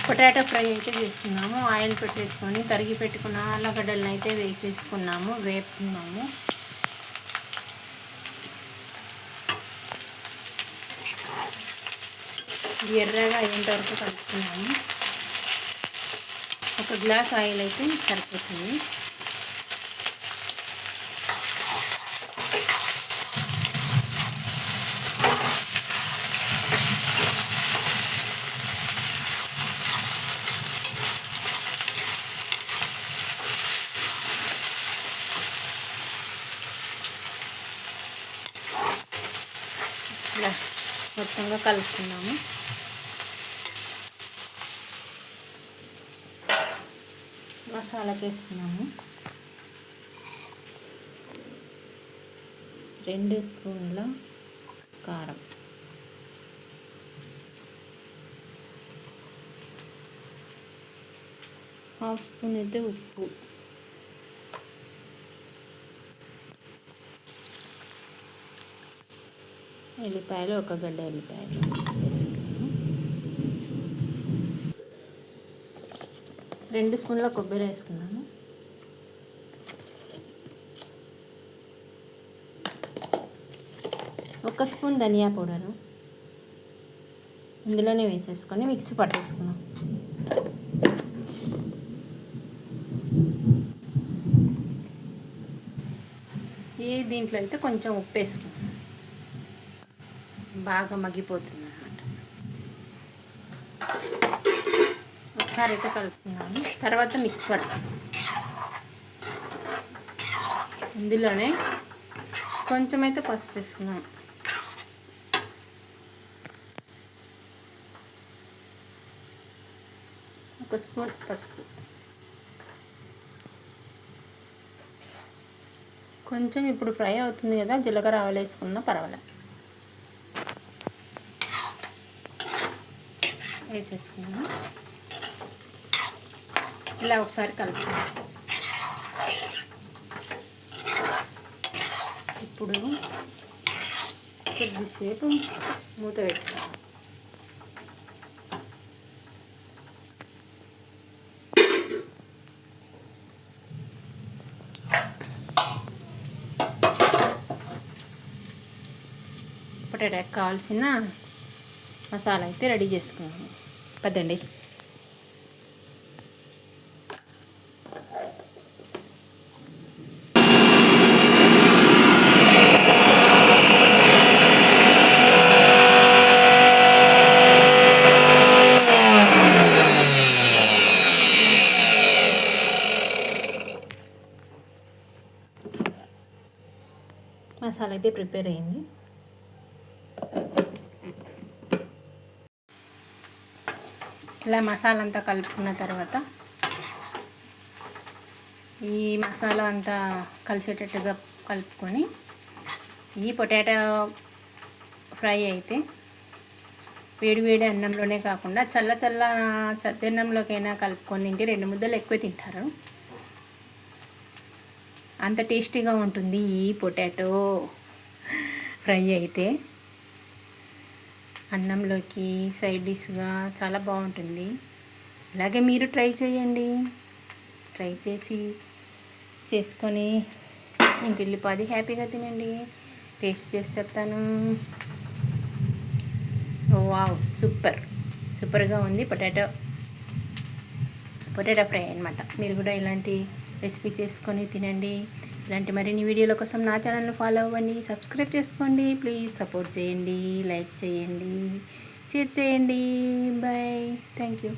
Potato fry అయితే చేసుకున్నాము. Oil పెట్టేసుకొని తరిగి పెట్టుకున్న ఆలుగడ్డలను అయితే వేసేసుకున్నాము, వేపుకున్నాము. ఎర్రగా అయ్యేంత వరకు కలుపుకున్నాము. ఒక గ్లాస్ ఆయిల్ అయితే సరిపోతుంది. ఇలా మొత్తంగా కలుపుకున్నాము. మసాలా చేసుకున్నాము. 2 స్పూన్ల కారం, 1/2 స్పూన్ అయితే ఉప్పు, ఎల్లిపాయలు, 1 గడ్డ ఎల్లిపాయలు వేసుకున్నాము. 2 స్పూన్ల కొబ్బరి వేసుకున్నాము. 1 స్పూన్ ధనియా పౌడరు ఇందులోనే వేసేసుకొని మిక్సీ పట్టేసుకున్నాం. దీంట్లో అయితే కొంచెం ఉప్పు వేసుకున్నాం. బాగా మగ్గిపోతుంది అన్నమాట. ఒకసారి అయితే కలుపుకున్నాము. తర్వాత మిక్స్ పడతాం. ఇందులోనే కొంచెం అయితే పసుపు వేసుకున్నాం. ఒక స్పూన్ పసుపు, కొంచెం ఇప్పుడు ఫ్రై అవుతుంది కదా, జీలకర్ర ఆవాలు వేసుకున్నా పర్వాలేదు. వేసేసుకున్నాము. ఇలా ఒకసారి కలుపుకుందాం. ఇప్పుడు కొద్దిసేపు మూత పెట్టుకుందాం. పొటాటోకి కావాల్సిన మసాలా అయితే రెడీ చేసుకున్నాము. పదండి. మసాలా అయితే ప్రిపేర్ అయింది. ఇలా మసాలా అంతా కలుపుకున్న తర్వాత ఈ మసాలా అంతా కలిసేటట్టుగా కలుపుకొని ఈ పొటాటో ఫ్రై అయితే వేడి అన్నంలోనే కాకుండా చద్దన్నంలోకైనా కలుపుకొని తింటే 2 ముద్దలు ఎక్కువ తింటారు. అంత టేస్టీగా ఉంటుంది ఈ పొటాటో ఫ్రై అయితే. అన్నంలోకి సైడ్ డిష్గా చాలా బాగుంటుంది. అలాగే మీరు ట్రై చేయండి. ట్రై చేసుకొని ఇంటిల్లిపాది హ్యాపీగా తినండి. టేస్ట్ చేసి చెప్తాను. వావ్, సూపర్గా ఉంది పొటాటో ఫ్రై అన్నమాట. మీరు కూడా ఇలాంటి రెసిపీ చేసుకొని తినండి. ఇలాంటి మరిన్ని వీడియోల కోసం నా ఛానల్ని ఫాలో అవ్వండి, సబ్స్క్రైబ్ చేసుకోండి. ప్లీజ్ సపోర్ట్ చేయండి, లైక్ చేయండి, షేర్ చేయండి. Bye, thank you.